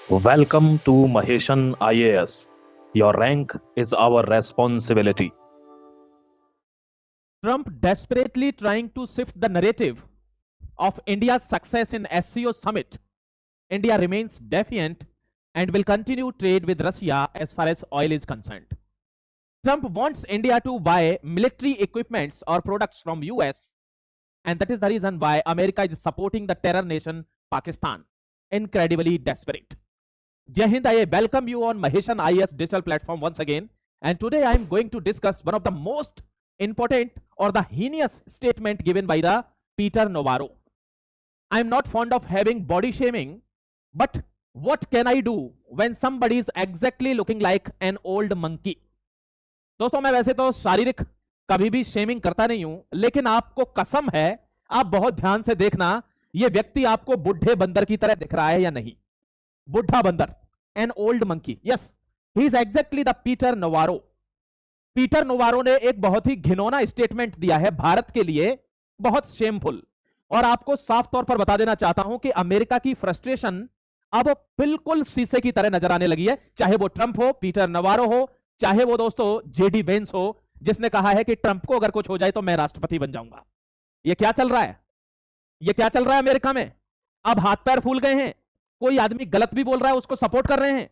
Welcome to Maheshan IAS. Your rank is our responsibility. Trump desperately trying to shift the narrative of India's success in SCO summit. India remains defiant and will continue trade with Russia as far as oil is concerned. Trump wants India to buy military equipments or products from US, and that is the reason why America is supporting the terror nation Pakistan. Incredibly desperate. Jai Hind, I welcome you on Maheshan IAS digital platform once again, and today I am going to discuss one of the most important or the heinous statement given by the Peter Navarro. I am not fond of having body shaming, but what can I do when somebody is exactly looking like an old monkey? दोस्तों मैं वैसे तो शारीरिक कभी भी shaming करता नहीं हूं, लेकिन आपको कसम है, आप बहुत ध्यान से देखना, ये व्यक्ति आपको बुढ़े बंदर की तरह दिख रहा है या नहीं? बुढ़ा बंदर, an old monkey. Yes, he is exactly the Peter Navarro. Peter Navarro ने एक बहुत ही घिनौना स्टेटमेंट दिया है भारत के लिए, बहुत शेमफुल. और आपको साफ तौर पर बता देना चाहता हूं कि अमेरिका की फ्रस्ट्रेशन अब बिल्कुल शीशे की तरह नजर आने लगी है. चाहे वो ट्रंप हो, पीटर नवारो हो, चाहे वो दोस्तों जेडी वेंस हो, जिसने कहा है कि ट्रंप को अगर कुछ हो जाए तो मैं राष्ट्रपति बन जाऊंगा. ये क्या चल रहा है? ये क्या चल रहा है अमेरिका में? अब हाथ पैर फूल गए हैं. कोई आदमी गलत भी बोल रहा है, उसको सपोर्ट कर रहे हैं.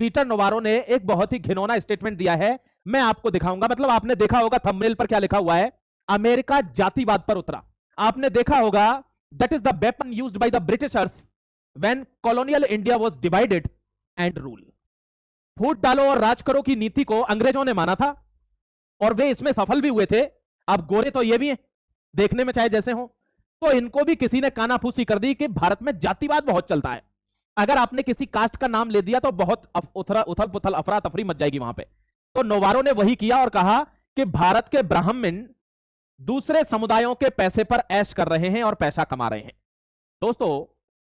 पीटर नवारो ने एक बहुत ही घिनौना स्टेटमेंट दिया है, मैं आपको दिखाऊंगा. मतलब आपने देखा होगा थंबनेल पर क्या लिखा हुआ है, अमेरिका जातिवाद पर उतरा. आपने देखा होगा that is the weapon used by the Britishers when colonial India was divided and rule. फूट डालो और राज करो की नीति को अंग्रेजों ने माना था और वे इसमें सफल भी हुए थे. अब गोरे तो ये भी हैं, देखने में चाहे जैसे हो, तो इनको भी किसी ने कानाफूसी कर दी कि भारत में जातिवाद बहुत चलता है. अगर आपने किसी कास्ट का नाम ले दिया तो बहुत उथल पुथल अफरा तफरी मच जाएगी वहां पे. तो नोवारो ने वही किया और कहा कि भारत के ब्राह्मण दूसरे समुदायों के पैसे पर ऐश कर रहे हैं और पैसा कमा रहे हैं. दोस्तों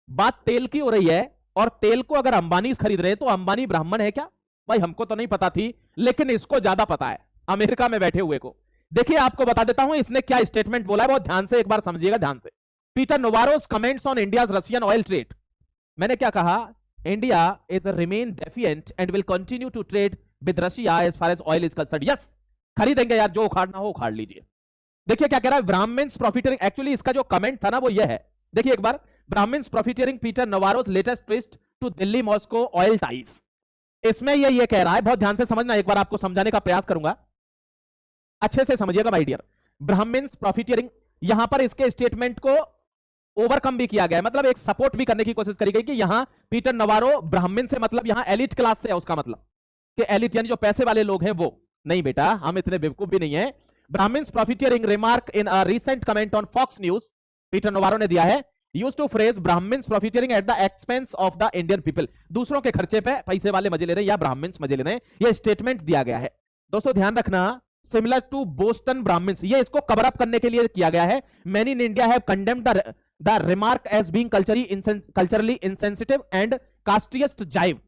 बात तेल की हो रही है, और तेल को अगर अंबानी खरीद रहे हैं तो अंबानी ब्राह्मण है क्या? भाई हमको तो नहीं पता थी, लेकिन इसको ज्यादा पता है, अमेरिका में बैठे हुए को. देखिए आपको बता देता हूं इसने क्या स्टेटमेंट बोला है, बहुत ध्यान से एक बार समझिएगा ध्यान से. Peter Navarro's comments on India's Russian oil trade. मैंने क्या कहा? India is remain defiant and will continue to trade with Russia as far as oil is concerned. Yes, खरीदेंगे यार, जो उखाड़ना हो उखाड़ लीजिए. देखिए क्या कह रहा है, ब्राह्मण्स प्रॉफिटियरिंग. एक्चुअली इसका जो कमेंट था ना वो ये है, देखिए एक बार. Brahmins profiteering Peter Navarro's latest twist to Delhi Moscow oil ties. इसमें ये कह रहा है, बहुत ध्यान से समझना, एक बार आपको समझाने का प्रयास करूंगा, अच्छे से समझिएगा माय डियर. ब्राह्मण्स प्रॉफिटियरिंग, यहां पर इसके स्टेटमेंट को ओवरकम भी किया गया, मतलब एक सपोर्ट भी करने की कोशिश करी गई कि यहां पीटर नवारो ब्राह्मण से मतलब यहां एलिट क्लास से है, उसका मतलब कि एलिट यानी जो पैसे वाले लोग हैं वो नहीं. बेटा हम इतने बेवकूफ भी नहीं है. Brahmins profiteering remark in a recent comment on Fox News, Peter Navarro ने दिया है, used to phrase Brahmins profiteering at the expense of the Indian people. दूसरों के खर्चे पे पैसे वाले मजे ले रहे हैं या ब्राह्मण्स मजे ले रहे हैं, ये स्टेटमेंट दिया गया है. दोस्तों ध्यान रखना, सिमिलर टू बोस्टन ब्राह्मण्स, ये इसको कवर अप करने के लिए किया गया है. Many in India have condemned the remark as being culturally insensitive and casteist jive.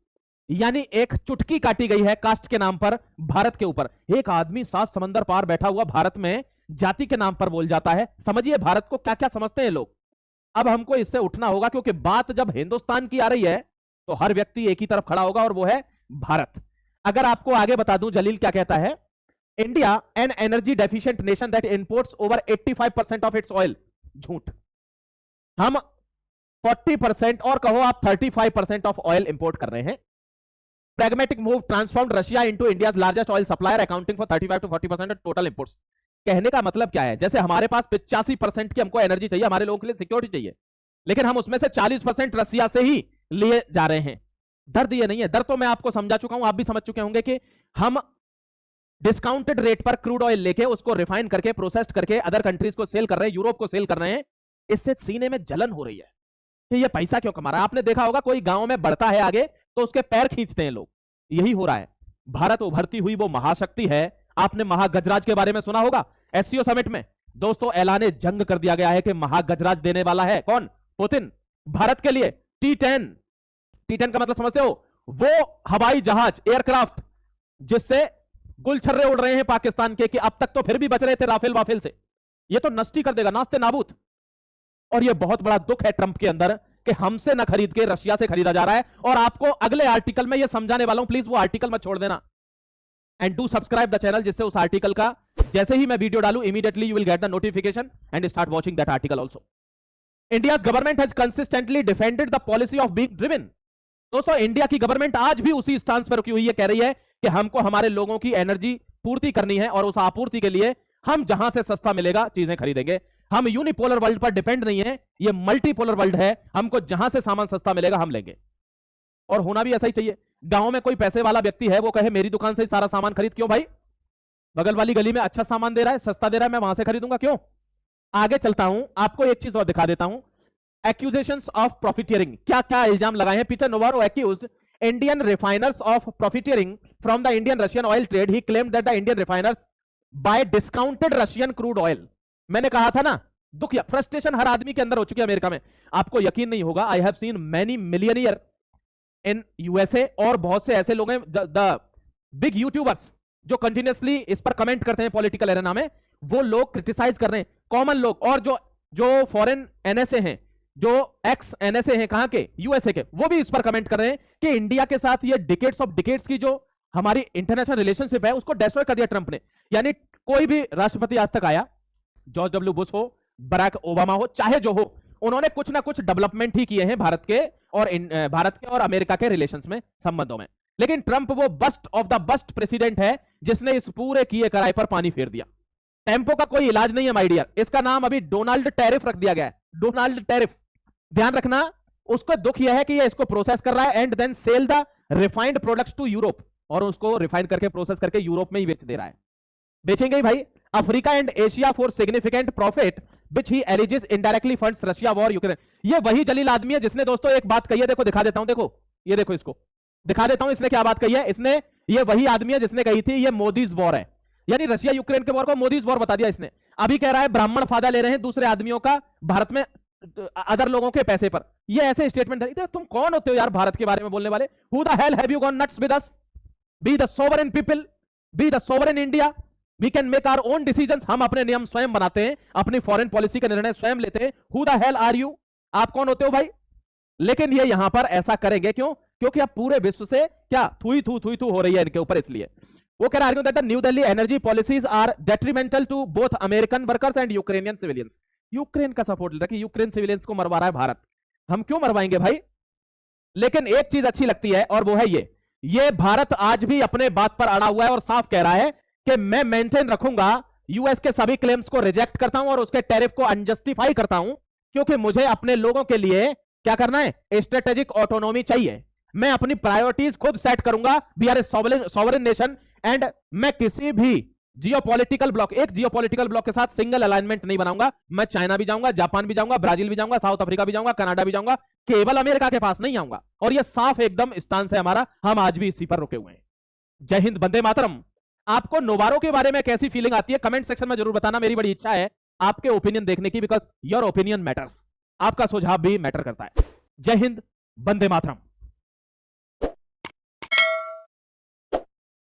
यानी एक चुटकी काटी गई है कास्ट के नाम पर भारत के ऊपर. एक आदमी 7 समंदर पार बैठा हुआ भारत में जाति के नाम पर बोल जाता है. समझिए भारत को क्या क्या समझते हैं लोग. अब हमको इससे उठना होगा, क्योंकि बात जब हिंदुस्तान की आ रही है तो हर व्यक्ति एक ही तरफ खड़ा होगा और वो है भारत. अगर आपको आगे बता दूं जलील क्या कहता है, India an energy deficient nation that imports over 85% of its oil. झूठ. हम 40% और कहो आप 35% ऑफ ऑयल इंपोर्ट कर रहे हैं. Pragmatic move transformed Russia into India's largest oil supplier accounting for 35 to 40% of total imports. कहने का मतलब क्या है, जैसे हमारे पास 85% की हमको एनर्जी चाहिए, हमारे लोगों के लिए सिक्योरिटी चाहिए, लेकिन हम उसमें से 40% रशिया से ही लिए जा रहे हैं. दर्द ये नहीं है, दर्द तो मैं आपको समझा चुका हूं, आप भी समझ चुके होंगे कि हम डिस्काउंटेड रेट पर क्रूड ऑयल लेके उसको रिफाइन करके प्रोसेस्ड करके अदर कंट्रीज को सेल कर रहे हैं, यूरोप को सेल कर रहे हैं. इससे सीने में जलन हो रही है कि ये पैसा क्यों कमा रहा है. आपने देखा होगा कोई गांव में बढ़ता है आगे तो उसके पैर खींचते हैं लोग, यही हो रहा है. भारत उभरती हुई वो महाशक्ति है. आपने महागजराज के बारे में सुना होगा. एससीओ समिट में दोस्तों ऐलान जंग कर दिया गया है कि महागजराज देने वाला है कौन? पुतिन. भारत के लिए T-10. T-10 का मतलब समझते हो? वो हवाई जहाज, एयरक्राफ्ट जिससे गुलछर्रे उड़ रहे हैं पाकिस्तान के, कि अब तक तो फिर भी बच रहे थे राफेल वाफेल से, ये तो नष्टी कर देगा, नास्ते नाबूद. और ये बहुत बड़ा दुख है ट्रंप के अंदर कि हमसे ना खरीद के रशिया से खरीदा जा रहा है। और आपको अगले आर्टिकल में यह समझाने वाला हूं, प्लीज वो आर्टिकल मत छोड़ देना and do subscribe the channel, जिससे उस आर्टिकल का जैसे ही मैं वीडियो डालूं immediately you will get the notification and start watching that article also. India's government has consistently defended the policy of being driven. दोस्तों इंडिया की गवर्नमेंट आज भी उसी स्टांस पर रुकी हुई है, कह रही है कि हमको हमारे लोगों की एनर्जी पूर्ति करनी है और उस आपूर्ति के लिए हम जहां से सस्ता मिलेगा चीजें खरीदेंगे। हम यूनिपोलर वर्ल्ड पर डिपेंड नहीं है, ये मल्टीपोलर वर्ल्ड है, हमको जहां से सामान सस्ता मिलेगा हम लेंगे। और होना भी ऐसा ही चाहिए। गांव में कोई पैसे वाला व्यक्ति है, वो कहे मेरी दुकान से ही सारा सामान खरीद, क्यों भाई? बगल वाली गली में अच्छा सामान दे रहा है, सस्ता दे रहा है, मैं वहां से खरीदूंगा, क्यों? आगे चलता हूं, आपको एक चीज और दिखा देता हूं। एक्यूजेशंस ऑफ प्रॉफिटियरिंग, क्या क्या इल्जाम लगाए हैं। Peter Navarro accused Indian refiners of profiteering from the Indian Russian oil trade. He claimed that the Indian refiners buy discounted Russian crude oil. मैंने कहा था ना, दुख या फ्रस्ट्रेशन हर आदमी के अंदर हो चुकी है अमेरिका में। आपको यकीन नहीं होगा, I have seen many millionaire in USA, और बहुत से ऐसे लोग हैं द बिग यूट्यूबर्स जो कंटिन्यूअसली इस पर कमेंट करते हैं पॉलिटिकल एरेना में, वो लोग क्रिटिसाइज कर रहे हैं, कॉमन लोग, और जो फॉरेन एनएसए हैं, जो एक्स एनएसए हैं, कहां के? यूएसए के, वो भी इस पर कमेंट कर रहे हैं कि इंडिया के साथ ये डिकेड्स ऑफ डिकेड्स की जो हमारी इंटरनेशनल रिलेशनशिप है उसको डिस्ट्रॉय कर दिया ट्रंप ने। यानी कोई भी राष्ट्रपति आज तक आया, जॉर्ज डब्ल्यू बुश हो, बराक ओबामा हो, चाहे जो हो, उन्होंने कुछ ना कुछ डेवलपमेंट ही किए हैं भारत के और अमेरिका के रिलेशंस में, संबंधों में। लेकिन ट्रंप वो best of the best president है जिसने इस पूरे किए कराए पर पानी फेर दिया। टेम्पो का कोई इलाज नहीं है माय डियर, इसका नाम अभी डोनाल्ड टैरिफ रख दिया गया है, डोनाल्ड टैरिफ। ध्यान रखना, उसको दुख यह है कि ये इसको प्रोसेस कर रहा है and then sell the refined products to Europe, और उसको रिफाइन करके प्रोसेस करके यूरोप में ही बेच दे रहा है। बेचेंगे ही भाई। Africa and Asia for significant profit which he alleges indirectly funds Russia war Ukraine. ये वही जलील आदमी है जिसने दोस्तों एक बात कही है, देखो दिखा देता हूं, देखो ये देखो, इसको दिखा देता हूं इसने क्या बात कही है। इसने, ये वही आदमी है जिसने कही थी ये मोदीज वॉर है, यानी रशिया यूक्रेन के वॉर को मोदीज वॉर बता दिया इसने। अभी कह रहा है ब्राह्मण फायदा ले रहे हैं दूसरे आदमियों का भारत में, अदर लोगों के पैसे पर। ये ऐसे स्टेटमेंट है। तुम कौन होते हो यार भारत के बारे में बोलने वाले? Who the hell have you gone nuts with us? Be the sovereign people, be the sovereign India, we can make our own decisions. हम अपने नियम स्वयं बनाते हैं, अपनी फॉरेन पॉलिसी का निर्णय स्वयं लेते हैं। Who the hell are you? आप कौन होते हो भाई? लेकिन ये यहां पर ऐसा करेंगे क्यों? क्योंकि अब पूरे विश्व से क्या थुई थू हो रही है इनके ऊपर, इसलिए वो कह रहा है that the New Delhi energy policies are detrimental to both American workers and Ukrainian civilians. Ukraine का सपोर्ट लेता है कि यूक्रेन सिविलियंस को मरवा रहा है भारत, हम क्यों मरवाएंगे भाई? लेकिन एक चीज अच्छी लगती है और वो है ये भारत आज भी अपने बात पर अड़ा हुआ है और साफ कह रहा है कि मैं मेंटेन रखूंगा, यूएस के सभी क्लेम्स को रिजेक्ट करता हूं और उसके टैरिफ को अनजस्टिफाई करता हूं, क्योंकि मुझे अपने लोगों के लिए क्या करना है? स्ट्रेटेजिक ऑटोनॉमी चाहिए। मैं अपनी प्रायोरिटीज खुद सेट करूंगा। We are a sovereign nation and मैं किसी भी जियोपॉलिटिकल ब्लॉक, एक जियोपॉलिटिकल ब्लॉक के साथ सिंगल अलाइनमेंट नहीं बनाऊंगा। मैं चाइना भी जाऊंगा, जापान भी जाऊंगा, ब्राजील भी जाऊंगा, साउथ अफ्रीका भी जाऊंगा, कनाडा भी जाऊंगा, केवल अमेरिका के पास नहीं आऊंगा। और ये साफ एकदम स्टांस है हमारा, हम आज भी इसी पर रुके हुए हैं। जय हिंद, वंदे मातरम। आपको नोवारो के बारे में कैसी फीलिंग आती है कमेंट सेक्शन में जरूर बताना। मेरी बड़ी इच्छा है आपके ओपिनियन देखने की, बिकॉज योर ओपिनियन मैटर्स, आपका सुझाव भी मैटर करता है। जय हिंद, वंदे मातरम।